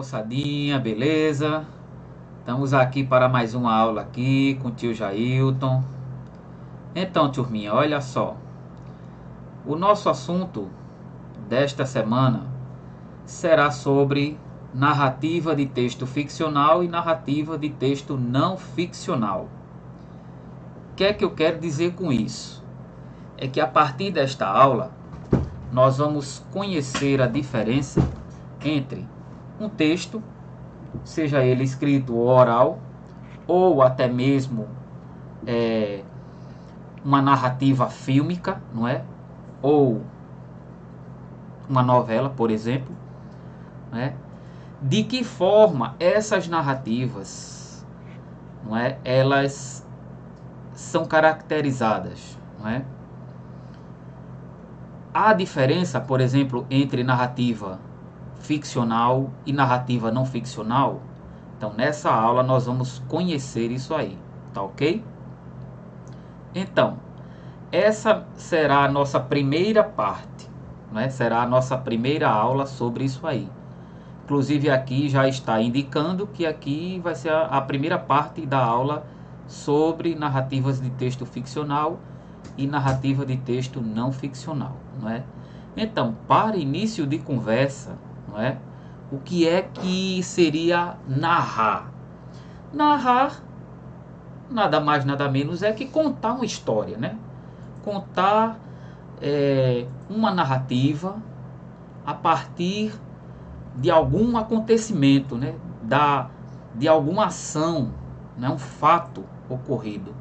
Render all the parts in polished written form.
moçadinha, beleza? Estamos aqui para mais uma aula aqui com o tio Jailton. Então, turminha, olha só. O nosso assunto desta semana será sobre narrativa de texto ficcional e narrativa de texto não ficcional. O que é que eu quero dizer com isso? É que a partir desta aula nós vamos conhecer a diferença entre um texto, seja ele escrito ou oral, ou até mesmo uma narrativa fílmica, não é? Ou uma novela, por exemplo, né? De que forma essas narrativas, não é? Elas são caracterizadas, não é? Há diferença, por exemplo, entre narrativa ficcional e narrativa não ficcional? Então, nessa aula nós vamos conhecer isso aí, tá ok? Então, essa será a nossa primeira parte, né? Será a nossa primeira aula sobre isso aí. Inclusive aqui já está indicando que aqui vai ser a primeira parte da aula sobre narrativas de texto ficcional e narrativa de texto não ficcional, não é? Então, para início de conversa, não é? O que é que seria narrar? Narrar nada mais nada menos é que contar uma história, né? Contar uma narrativa a partir de algum acontecimento, né? De alguma ação, né? Um fato ocorrido.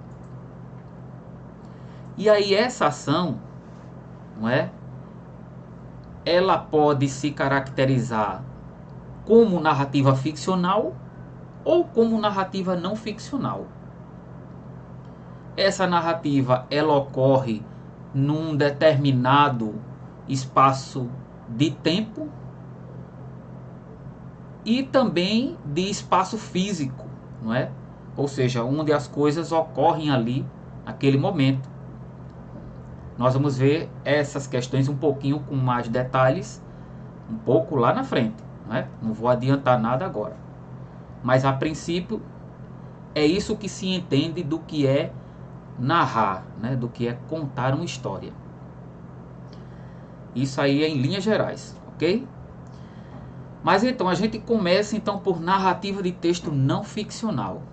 E aí essa ação, não é? Ela pode se caracterizar como narrativa ficcional ou como narrativa não ficcional. Essa narrativa ela ocorre num determinado espaço de tempo e também de espaço físico, não é? Ou seja, onde as coisas ocorrem ali naquele momento. Nós vamos ver essas questões um pouquinho com mais detalhes, um pouco lá na frente, não é? Não vou adiantar nada agora. Mas a princípio é isso que se entende do que é narrar, né? Do que é contar uma história. Isso aí é em linhas gerais, ok? Mas então a gente começa então por narrativa de texto não ficcional.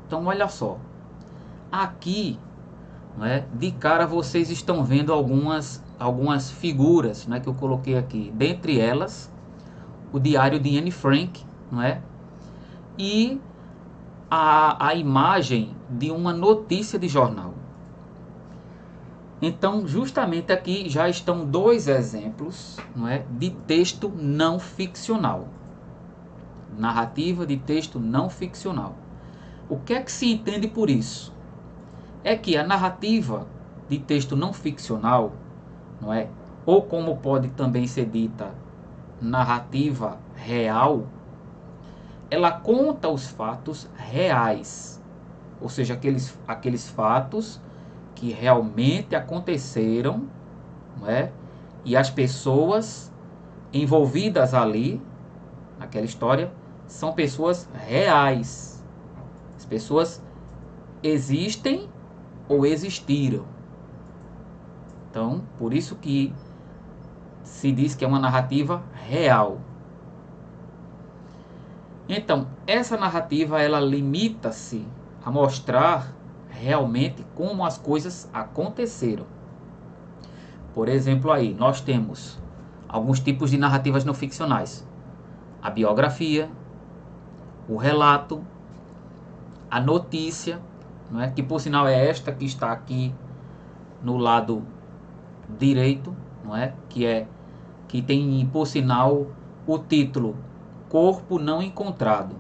Então olha só, aqui, não é, de cara vocês estão vendo algumas figuras, né, que eu coloquei aqui. Dentre elas, o diário de Anne Frank, não é? E a imagem de uma notícia de jornal. Então, justamente aqui já estão dois exemplos, não é, de texto não ficcional. Narrativa de texto não ficcional. O que é que se entende por isso? É que a narrativa de texto não ficcional, não é, ou como pode também ser dita, narrativa real, ela conta os fatos reais, ou seja, aqueles fatos que realmente aconteceram, não é? E as pessoas envolvidas ali, naquela história, são pessoas reais. As pessoas existem ou existiram. Então, por isso que se diz que é uma narrativa real. Então, essa narrativa ela limita-se a mostrar realmente como as coisas aconteceram. Por exemplo, aí nós temos alguns tipos de narrativas não ficcionais: a biografia, o relato, a notícia, não é? Que por sinal é esta que está aqui no lado direito, não é? Que tem por sinal o título Corpo Não Encontrado,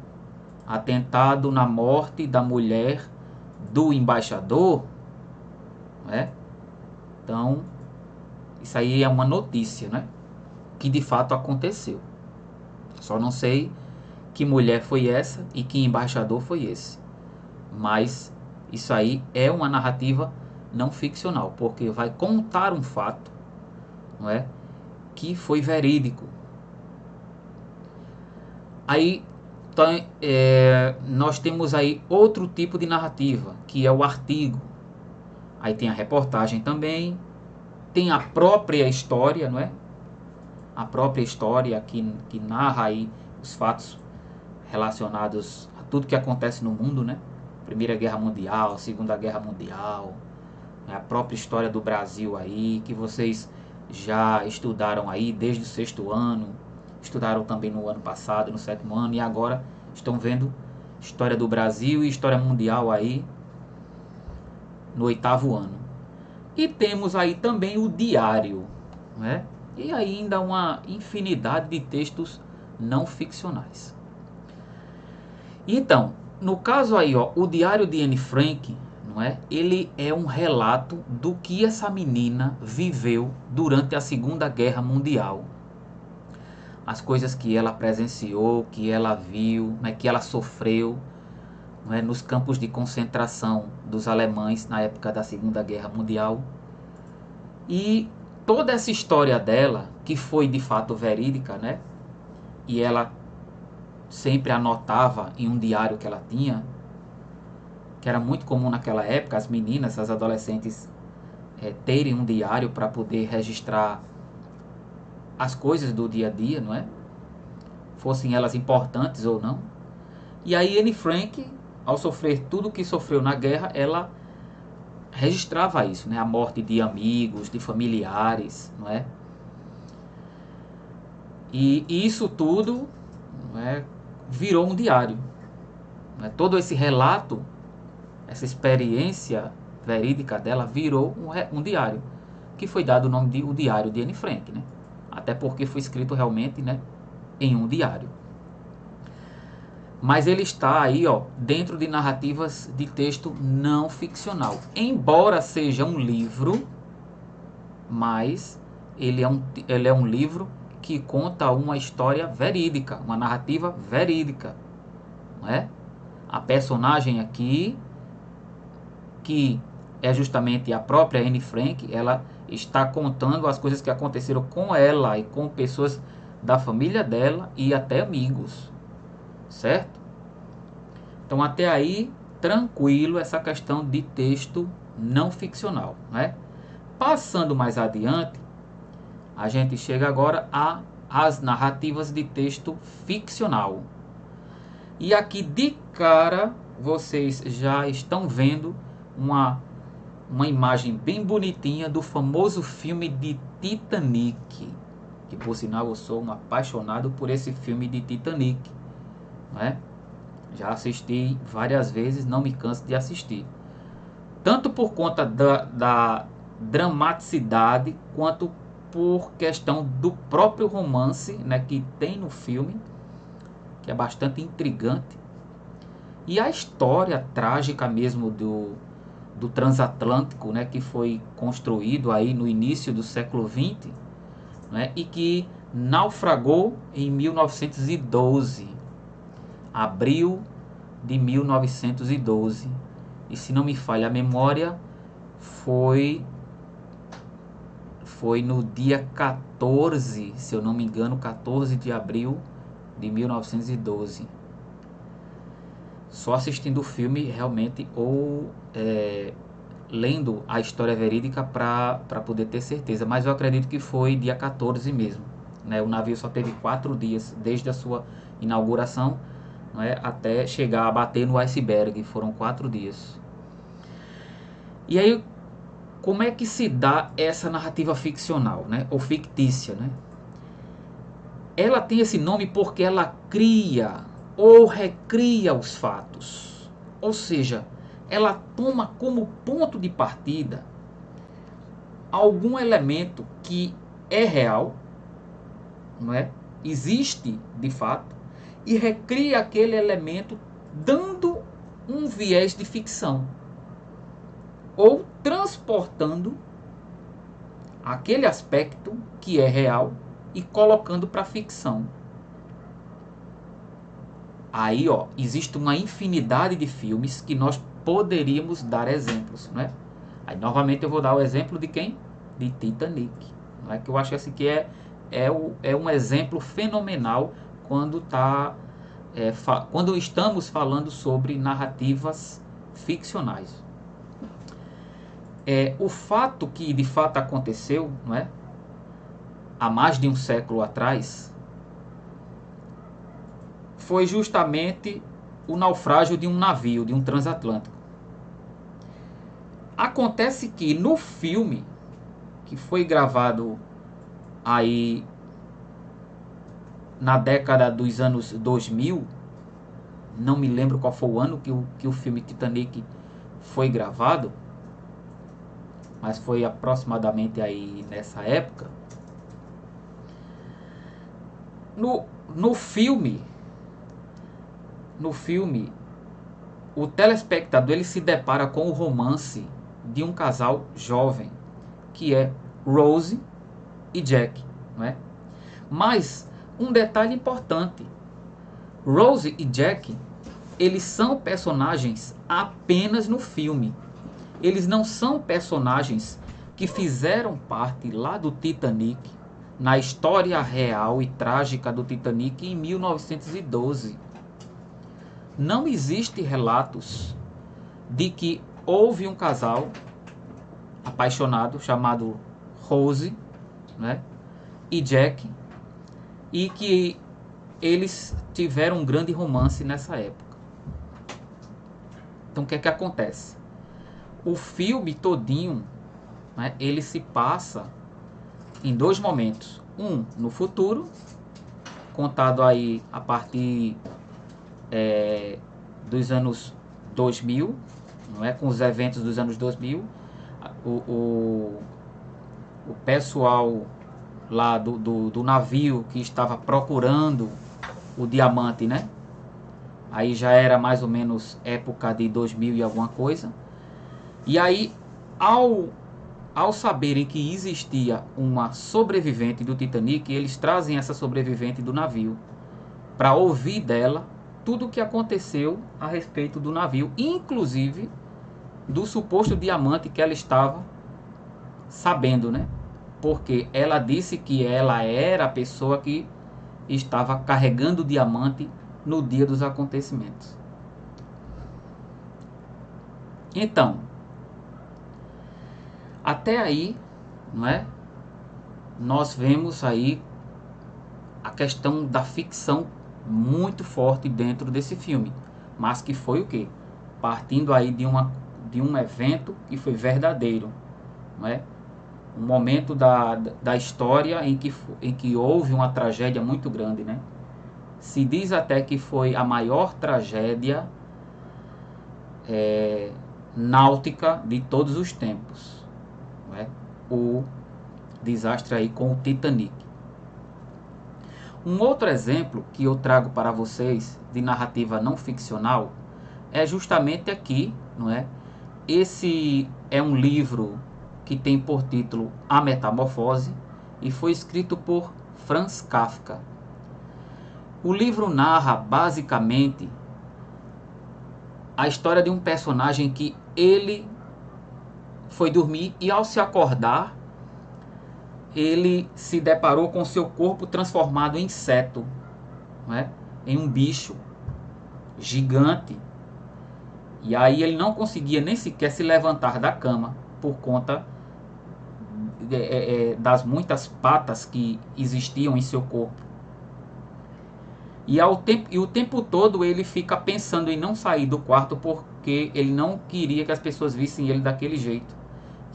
atentado na morte da mulher do embaixador, não é? Então, isso aí é uma notícia, né? Que de fato aconteceu. Só não sei que mulher foi essa e que embaixador foi esse. Mas isso aí é uma narrativa não ficcional, porque vai contar um fato, não é? Que foi verídico. Aí nós temos aí outro tipo de narrativa, que é o artigo. Aí tem a reportagem também, tem a própria história, não é? A própria história que narra aí os fatos relacionados a tudo que acontece no mundo, né? Primeira Guerra Mundial, Segunda Guerra Mundial, né? A própria história do Brasil aí, que vocês já estudaram aí desde o 6º ano, estudaram também no ano passado, no 7º ano, e agora estão vendo história do Brasil e história mundial aí no 8º ano. E temos aí também o diário, né? E ainda uma infinidade de textos não ficcionais. Então, no caso aí, ó, o diário de Anne Frank, não é? Ele é um relato do que essa menina viveu durante a Segunda Guerra Mundial. As coisas que ela presenciou, que ela viu, né, que ela sofreu, não é, nos campos de concentração dos alemães na época da Segunda Guerra Mundial. E toda essa história dela, que foi de fato verídica, né? E ela sempre anotava em um diário que ela tinha, que era muito comum naquela época, as meninas, as adolescentes terem um diário para poder registrar as coisas do dia a dia, não é? Fossem elas importantes ou não. E aí Anne Frank, ao sofrer tudo o que sofreu na guerra, ela registrava isso, né? A morte de amigos, de familiares, não é? E isso tudo, não é, virou um diário. Não é? Todo esse relato, essa experiência verídica dela virou um diário, que foi dado o nome de O Diário de Anne Frank, né? Até porque foi escrito realmente, né, em um diário. Mas ele está aí, ó, dentro de narrativas de texto não ficcional. Embora seja um livro, mas ele é um livro que conta uma história verídica, uma narrativa verídica, não é? A personagem aqui, que é justamente a própria Anne Frank, ela está contando as coisas que aconteceram com ela e com pessoas da família dela e até amigos, certo? Então até aí tranquilo essa questão de texto não ficcional, né? Passando mais adiante, a gente chega agora às narrativas de texto ficcional. E aqui de cara vocês já estão vendo uma imagem bem bonitinha do famoso filme de Titanic, que por sinal eu sou um apaixonado por esse filme de Titanic, não é? Já assisti várias vezes, não me canso de assistir, tanto por conta da dramaticidade, quanto por questão do próprio romance, né, que tem no filme, que é bastante intrigante, e a história trágica mesmo do transatlântico, né, que foi construído aí no início do século XX, né, e que naufragou em 1912, abril de 1912. E se não me falha a memória, foi no dia 14, se eu não me engano, 14 de abril de 1912. Só assistindo o filme realmente, ou lendo a história verídica para poder ter certeza, mas eu acredito que foi dia 14 mesmo, né? O navio só teve 4 dias desde a sua inauguração, não é, até chegar a bater no iceberg, foram 4 dias. E aí, como é que se dá essa narrativa ficcional, né, ou fictícia, né? Ela tem esse nome porque ela cria ou recria os fatos, ou seja, ela toma como ponto de partida algum elemento que é real, não é? Existe de fato, e recria aquele elemento dando um viés de ficção, ou transportando aquele aspecto que é real e colocando para ficção. Aí, ó, existe uma infinidade de filmes que nós poderíamos dar exemplos, né? Aí, novamente, eu vou dar o exemplo de quem? De Titanic, né? Que eu acho que esse aqui é um exemplo fenomenal quando está quando estamos falando sobre narrativas ficcionais. O fato que de fato aconteceu, não é? Há mais de um século atrás, foi justamente o naufrágio de um navio, de um transatlântico. Acontece que no filme, que foi gravado aí na década dos anos 2000, não me lembro qual foi o ano que o filme Titanic foi gravado, mas foi aproximadamente aí nessa época. No filme, o telespectador ele se depara com o romance de um casal jovem, que é Rose e Jack, não é? Mas um detalhe importante: Rose e Jack, eles são personagens apenas no filme. Eles não são personagens que fizeram parte lá do Titanic, na história real e trágica do Titanic em 1912. Não existe relatos de que houve um casal apaixonado chamado Rose, né, e Jack, e que eles tiveram um grande romance nessa época. Então o que é que acontece? O filme todinho, né, ele se passa em dois momentos. Um no futuro, contado aí a partir dos anos 2000, não é? Com os eventos dos anos 2000. O pessoal lá do navio que estava procurando o diamante, né? Aí já era mais ou menos época de 2000 e alguma coisa. E aí, ao saberem que existia uma sobrevivente do Titanic, eles trazem essa sobrevivente do navio para ouvir dela tudo o que aconteceu a respeito do navio, inclusive do suposto diamante que ela estava sabendo, né? Porque ela disse que ela era a pessoa que estava carregando o diamante no dia dos acontecimentos. Então, até aí, não é? Nós vemos aí a questão da ficção muito forte dentro desse filme, mas que foi o quê? Partindo aí de um evento que foi verdadeiro, não é? Um momento da história em que houve uma tragédia muito grande, né? Se diz até que foi a maior tragédia náutica de todos os tempos, não é? O desastre aí com o Titanic. Um outro exemplo que eu trago para vocês de narrativa não ficcional é justamente aqui, não é? Esse é um livro que tem por título A Metamorfose e foi escrito por Franz Kafka. O livro narra basicamente a história de um personagem que ele foi dormir e ao se acordar ele se deparou com seu corpo transformado em inseto, não é? Em um bicho gigante. E aí ele não conseguia nem sequer se levantar da cama por conta das muitas patas que existiam em seu corpo. E o tempo todo ele fica pensando em não sair do quarto porque ele não queria que as pessoas vissem ele daquele jeito.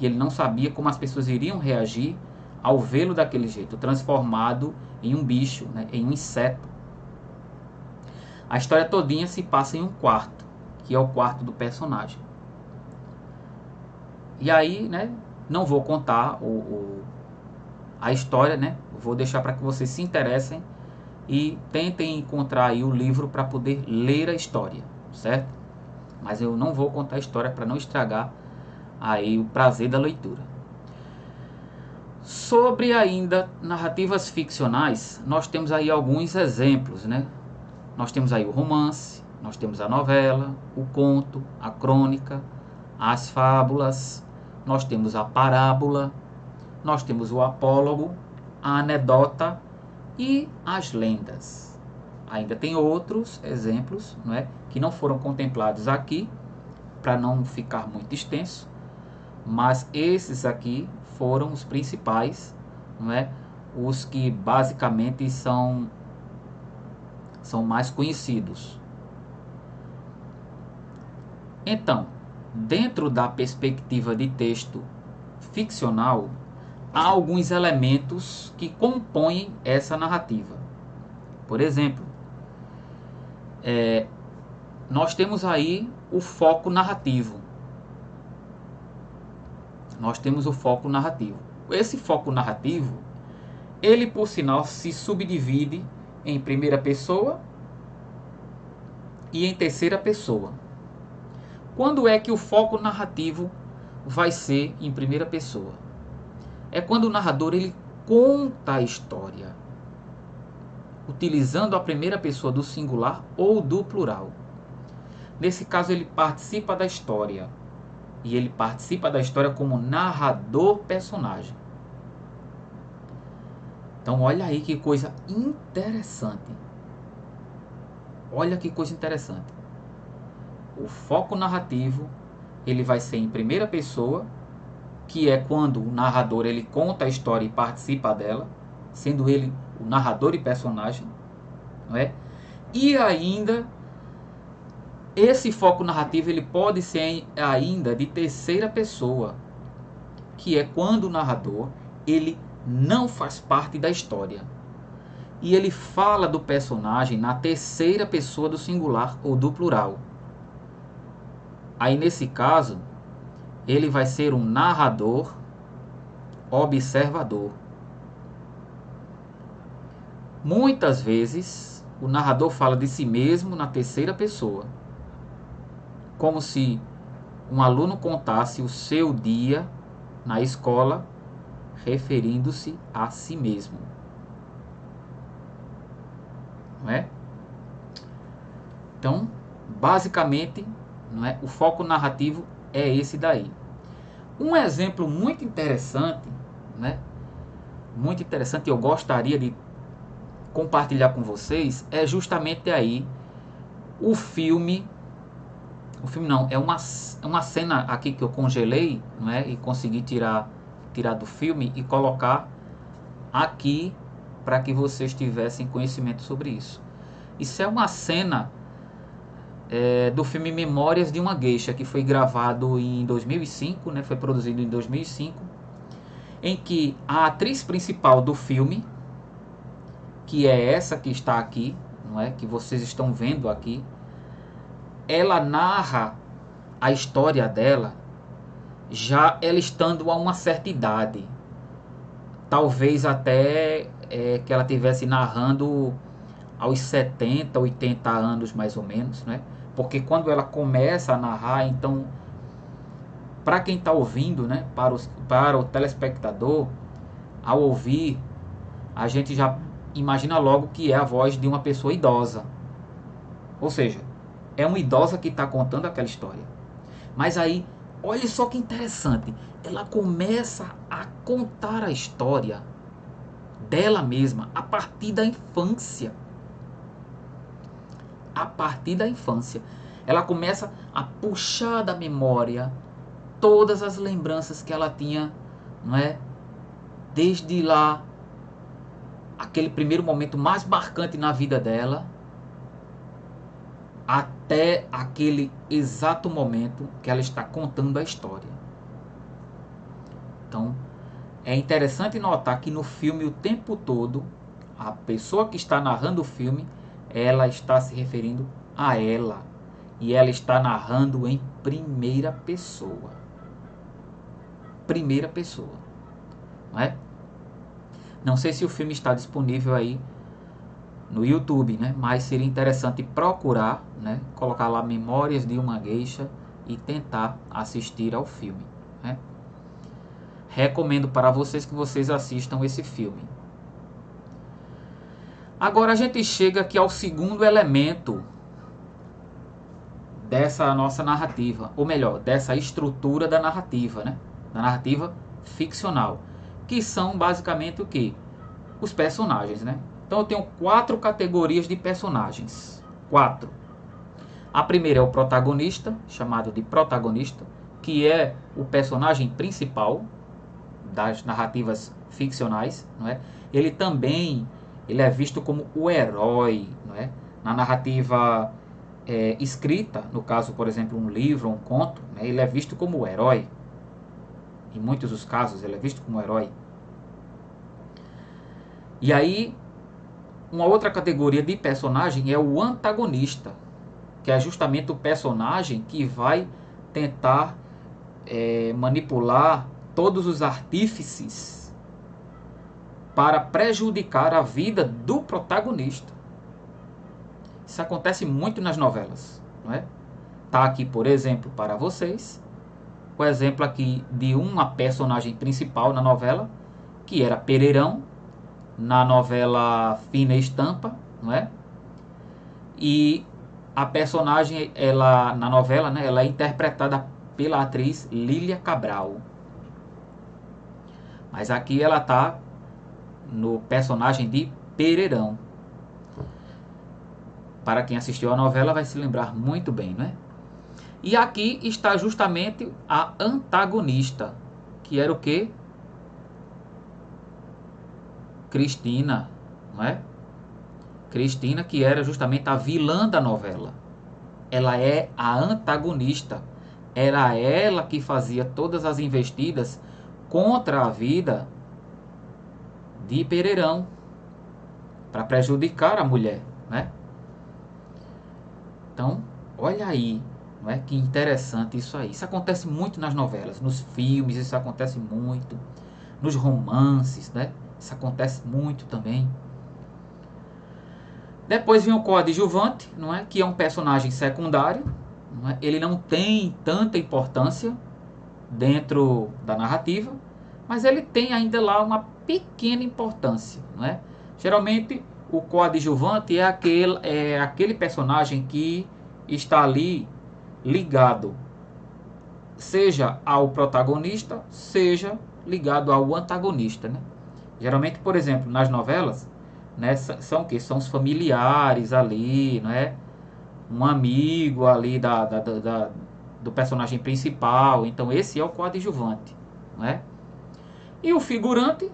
E ele não sabia como as pessoas iriam reagir ao vê-lo daquele jeito, transformado em um bicho, né, em um inseto. A história todinha se passa em um quarto, que é o quarto do personagem. E aí, né, não vou contar a história, né, vou deixar para que vocês se interessem e tentem encontrar aí o livro para poder ler a história, certo? Mas eu não vou contar a história para não estragar aí o prazer da leitura. Sobre ainda narrativas ficcionais, nós temos aí alguns exemplos, né? Nós temos aí o romance, nós temos a novela, o conto, a crônica, as fábulas, nós temos a parábola, nós temos o apólogo, a anedota e as lendas. Ainda tem outros exemplos, não é, que não foram contemplados aqui, para não ficar muito extenso, mas esses aqui foram os principais, não é, os que basicamente são mais conhecidos. Então, dentro da perspectiva de texto ficcional, há alguns elementos que compõem essa narrativa. Por exemplo, nós temos aí o foco narrativo. Esse foco narrativo, ele por sinal se subdivide em primeira pessoa e em terceira pessoa. Quando é que o foco narrativo vai ser em primeira pessoa? É quando o narrador ele conta a história, utilizando a primeira pessoa do singular ou do plural. Nesse caso ele participa da história, e ele participa da história como narrador personagem. Então olha aí que coisa interessante. Olha que coisa interessante. O foco narrativo ele vai ser em primeira pessoa, que é quando o narrador ele conta a história e participa dela, sendo ele o narrador e personagem, não é? E ainda esse foco narrativo ele pode ser ainda de terceira pessoa, que é quando o narrador ele não faz parte da história e ele fala do personagem na terceira pessoa do singular ou do plural. Aí nesse caso ele vai ser um narrador observador. Muitas vezes o narrador fala de si mesmo na terceira pessoa, como se um aluno contasse o seu dia na escola, referindo-se a si mesmo. Não é? Então, basicamente, não é? O foco narrativo é esse daí. Um exemplo muito interessante, né? Muito interessante, eu gostaria de compartilhar com vocês, é justamente aí o filme não, é uma cena aqui que eu congelei, não é? E consegui tirar do filme e colocar aqui para que vocês tivessem conhecimento sobre isso. Isso é uma cena do filme Memórias de uma Geisha, que foi gravado em 2005, né? Foi produzido em 2005, em que a atriz principal do filme, que é essa que está aqui, não é? Que vocês estão vendo aqui, ela narra a história dela já ela estando a uma certa idade, talvez até que ela estivesse narrando aos 70, 80 anos mais ou menos, né? Porque quando ela começa a narrar, então, para quem está ouvindo, né? Para o telespectador, ao ouvir, a gente já imagina logo que é a voz de uma pessoa idosa. Ou seja, é uma idosa que está contando aquela história. Mas aí, olha só que interessante, ela começa a contar a história dela mesma a partir da infância. A partir da infância. Ela começa a puxar da memória todas as lembranças que ela tinha, não é? Desde lá, aquele primeiro momento mais marcante na vida dela, até aquele exato momento que ela está contando a história. Então, é interessante notar que no filme o tempo todo, a pessoa que está narrando o filme, ela está se referindo a ela. E ela está narrando em primeira pessoa. Primeira pessoa. Não é? Não sei se o filme está disponível aí no YouTube, né? Mas seria interessante procurar, né? Colocar lá Memórias de uma Geisha e tentar assistir ao filme, né? Recomendo para vocês que vocês assistam esse filme. Agora a gente chega aqui ao segundo elemento dessa nossa narrativa, ou melhor, dessa estrutura da narrativa, né? Da narrativa ficcional, que são basicamente o quê? Os personagens, né? Então eu tenho 4 categorias de personagens. 4. A primeira é o protagonista, chamado de protagonista, que é o personagem principal das narrativas ficcionais, não é? Ele é visto como o herói, não é? Na narrativa escrita, no caso, por exemplo, um livro, um conto, né? Ele é visto como o herói. Em muitos dos casos, ele é visto como o herói. E aí, uma outra categoria de personagem é o antagonista, que é justamente o personagem que vai tentar manipular todos os artífices para prejudicar a vida do protagonista. Isso acontece muito nas novelas, não é? Tá aqui, por exemplo, para vocês, o exemplo aqui de uma personagem principal na novela, que era Pereirão, na novela Fina Estampa, não é? E a personagem, ela na novela, né, ela é interpretada pela atriz Lília Cabral. Mas aqui ela tá no personagem de Pereirão. Para quem assistiu a novela vai se lembrar muito bem, né? E aqui está justamente a antagonista, que era o quê? Cristina, não é? Cristina, que era justamente a vilã da novela. Ela é a antagonista. Era ela que fazia todas as investidas contra a vida de Pereirão, para prejudicar a mulher, né? Então, olha aí, não é? Que interessante isso aí. Isso acontece muito nas novelas, nos filmes, isso acontece muito, nos romances, né? Isso acontece muito também. Depois vem o coadjuvante, não é? Que é um personagem secundário, não é? Ele não tem tanta importância dentro da narrativa, mas ele tem ainda lá uma pequena importância, não é? Geralmente o coadjuvante é aquele personagem que está ali ligado, seja ao protagonista, seja ligado ao antagonista, né? Geralmente, por exemplo, nas novelas, né, são o que? São os familiares ali, não é? Um amigo ali do personagem principal. Então esse é o coadjuvante, não é? E o figurante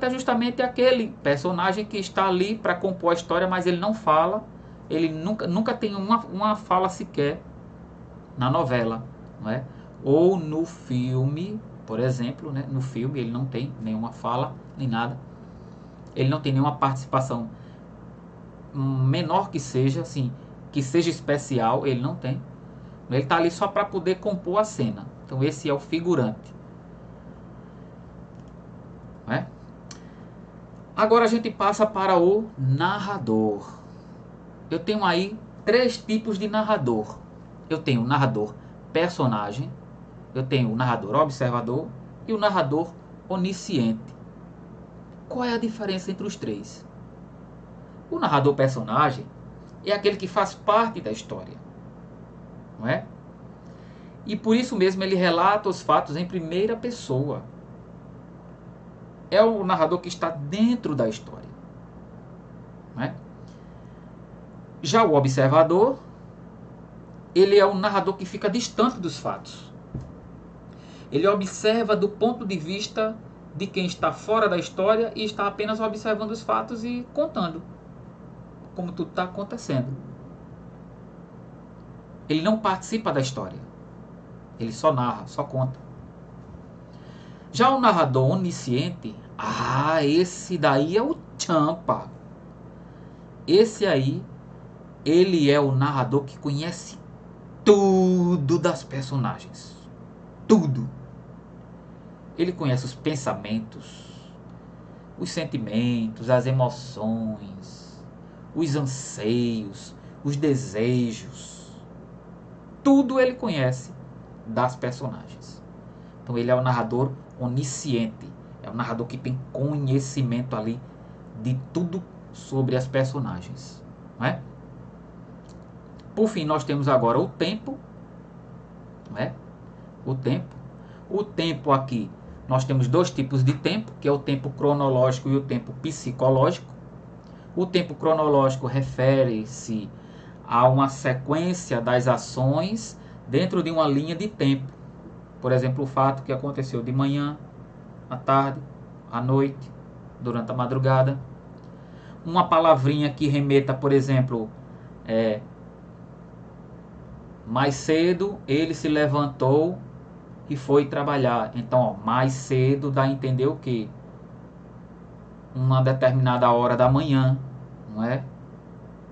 é justamente aquele personagem que está ali para compor a história, mas ele não fala, ele nunca tem uma fala sequer na novela, não é? Ou no filme, por exemplo, né? No filme ele não tem nenhuma fala, nem nada. Ele não tem nenhuma participação, menor que seja, assim, que seja especial, ele não tem. Ele está ali só para poder compor a cena. Então esse é o figurante. Não é? Agora a gente passa para o narrador. Eu tenho aí 3 tipos de narrador. Eu tenho o narrador personagem, eu tenho o narrador observador e o narrador onisciente. Qual é a diferença entre os 3? O narrador personagem é aquele que faz parte da história, não é? E por isso mesmo ele relata os fatos em primeira pessoa. É o narrador que está dentro da história, não é? Já o observador, ele é o narrador que fica distante dos fatos. Ele observa do ponto de vista de quem está fora da história e está apenas observando os fatos e contando como tudo está acontecendo. Ele não participa da história. Ele só narra, só conta. Já o narrador onisciente, esse daí é o champa. Esse aí, ele é o narrador que conhece tudo das personagens. Tudo. Ele conhece os pensamentos, os sentimentos, as emoções, os anseios, os desejos. Tudo ele conhece das personagens. Então ele é o narrador onisciente. É o narrador que tem conhecimento ali de tudo sobre as personagens. Não é? Por fim, nós temos agora o tempo. Não é? O tempo. O tempo aqui, nós temos 2 tipos de tempo, que é o tempo cronológico e o tempo psicológico. O tempo cronológico refere-se a uma sequência das ações dentro de uma linha de tempo. Por exemplo, o fato que aconteceu de manhã, à tarde, à noite, durante a madrugada. Uma palavrinha que remeta, por exemplo, mais cedo ele se levantou e foi trabalhar. Então, ó, mais cedo dá a entender o quê? Uma determinada hora da manhã, não é?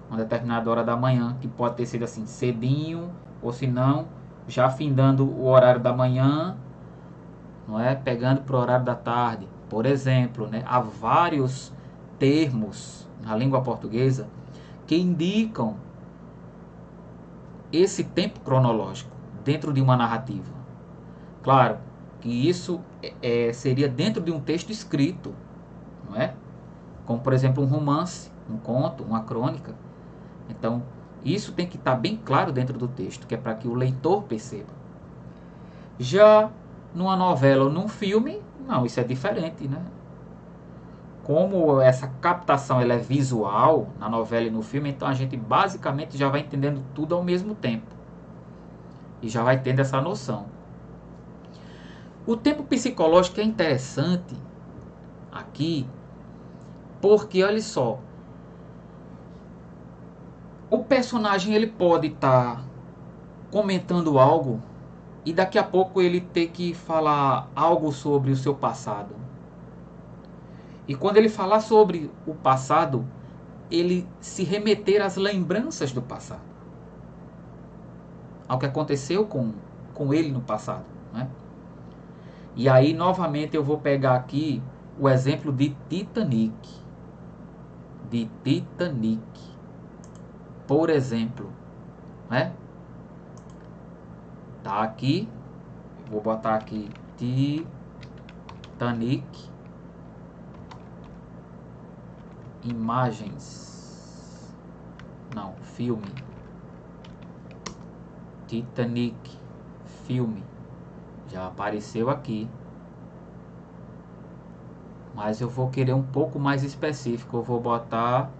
Uma determinada hora da manhã, que pode ter sido assim, cedinho, ou se não, já findando o horário da manhã, não é? Pegando para o horário da tarde. Por exemplo, né? Há vários termos na língua portuguesa que indicam esse tempo cronológico dentro de uma narrativa. Claro que isso seria dentro de um texto escrito, não é? Como, por exemplo, um romance, um conto, uma crônica. Então, isso tem que estar bem claro dentro do texto, que é para que o leitor perceba. Já numa novela ou num filme, não, isso é diferente, né? Como essa captação ela é visual na novela e no filme, então a gente basicamente já vai entendendo tudo ao mesmo tempo. E já vai tendo essa noção. O tempo psicológico é interessante aqui, porque olha só, o personagem ele pode estar comentando algo e daqui a pouco ele ter que falar algo sobre o seu passado. E quando ele falar sobre o passado, ele se remeter às lembranças do passado, ao que aconteceu com ele no passado, né? E aí novamente eu vou pegar aqui o exemplo de Titanic. De Titanic, por exemplo, né? Tá aqui, vou botar aqui Titanic, imagens, não, filme, Titanic, filme, já apareceu aqui, mas eu vou querer um pouco mais específico, eu vou botar,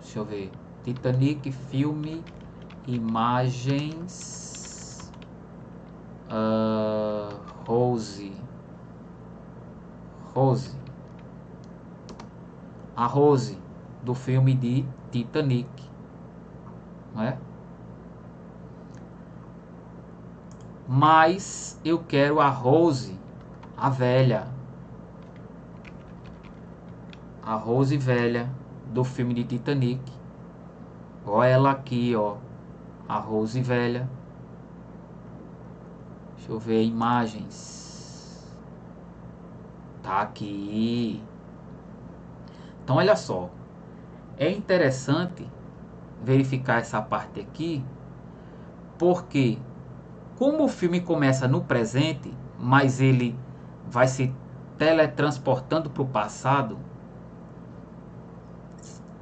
deixa eu ver, Titanic, filme, imagens, Rose, a Rose do filme de Titanic, não é? Mas eu quero a Rose, a velha, a Rose velha do filme de Titanic. Olha ela aqui, ó, a Rose velha. Deixa eu ver imagens. Tá aqui. Então olha só, é interessante verificar essa parte aqui, porque como o filme começa no presente, mas ele vai se teletransportando para o passado,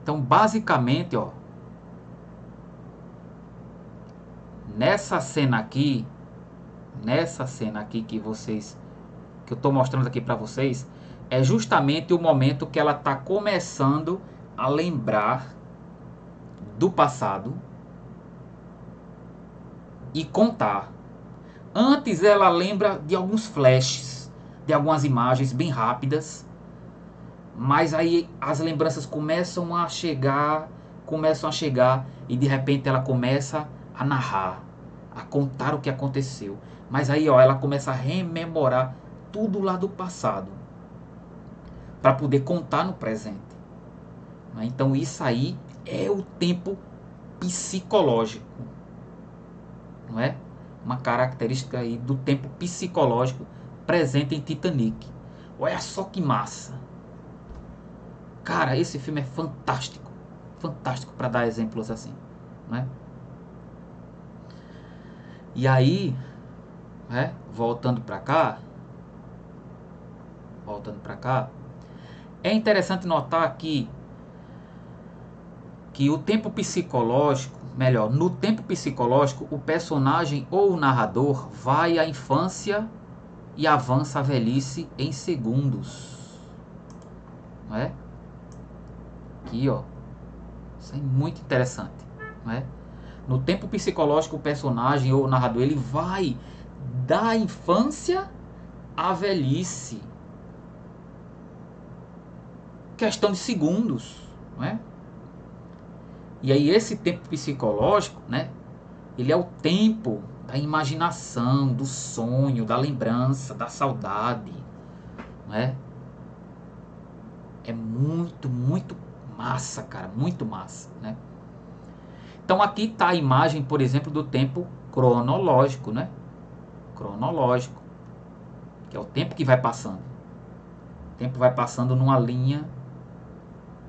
então basicamente, ó, nessa cena aqui que eu estou mostrando aqui para vocês, é justamente o momento que ela está começando a lembrar do passado e contar. Antes ela lembra de alguns flashes, de algumas imagens bem rápidas, mas aí as lembranças começam a chegar e de repente ela começa a narrar, a contar o que aconteceu. Mas aí ó, ela começa a rememorar tudo lá do passado, para poder contar no presente. Então isso aí é o tempo psicológico, não é? Uma característica aí do tempo psicológico presente em Titanic. Olha só que massa. Cara, esse filme é fantástico. Fantástico para dar exemplos assim, né? E aí, né, voltando para cá, é interessante notar que o tempo psicológico, melhor, no tempo psicológico, o personagem ou o narrador vai à infância e avança a velhice em segundos, não é? aqui, ó. Isso é muito interessante, né? No tempo psicológico, o personagem ou o narrador, ele vai da infância à velhice. Questão de segundos, né? E aí esse tempo psicológico, né? Ele é o tempo da imaginação, do sonho, da lembrança, da saudade, né? É muito, muito massa, cara, muito massa, né? Então aqui está a imagem, por exemplo, do tempo cronológico, né? Cronológico, que é o tempo que vai passando. O tempo vai passando numa linha,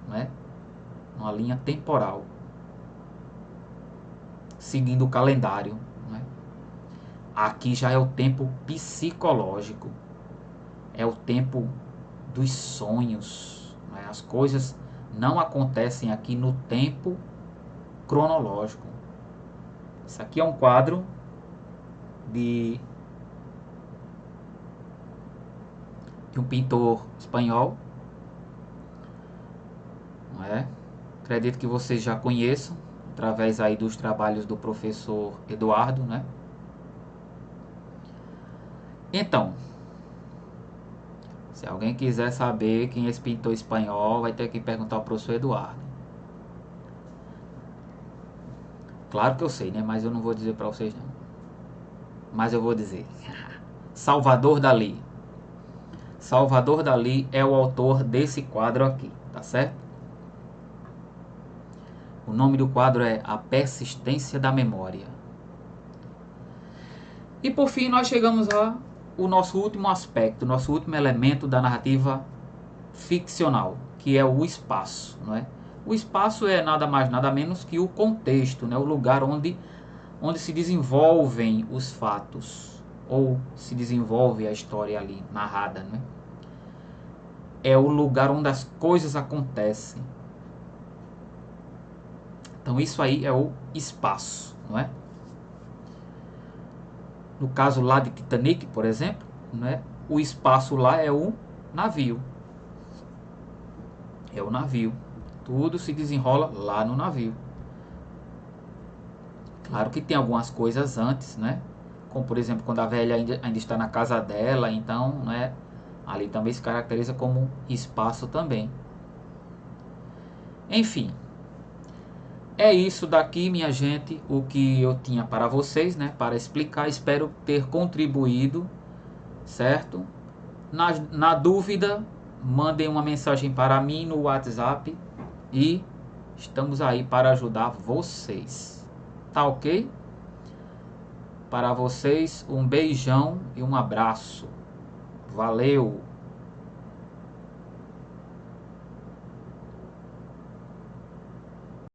né? Numa linha temporal, seguindo o calendário, né? Aqui já é o tempo psicológico, é o tempo dos sonhos, né? As coisas não acontecem aqui no tempo cronológico. Isso aqui é um quadro de um pintor espanhol, não é? Acredito que vocês já conheçam, através aí dos trabalhos do professor Eduardo, né? Então, se alguém quiser saber quem é esse pintor espanhol, vai ter que perguntar ao professor Eduardo. Claro que eu sei, né? Mas eu não vou dizer para vocês não. Mas eu vou dizer. Salvador Dalí. Salvador Dalí é o autor desse quadro aqui, tá certo? O nome do quadro é A Persistência da Memória. E por fim nós chegamos ao nosso último aspecto, nosso último elemento da narrativa ficcional, que é o espaço, não é? O espaço é nada mais nada menos que o contexto, né? O lugar onde se desenvolvem os fatos, ou se desenvolve a história ali narrada, né? É o lugar onde as coisas acontecem. Então isso aí é o espaço, não é? No caso lá de Titanic, por exemplo, né? O espaço lá é o navio. É o navio. Tudo se desenrola lá no navio. Claro que tem algumas coisas antes, né? Como por exemplo quando a velha ainda está na casa dela, então, né? Ali também se caracteriza como espaço também. Enfim, é isso daqui, minha gente, o que eu tinha para vocês, né? Para explicar, espero ter contribuído, certo? Na dúvida, mandem uma mensagem para mim no WhatsApp e estamos aí para ajudar vocês. Tá ok? Para vocês, um beijão e um abraço. Valeu!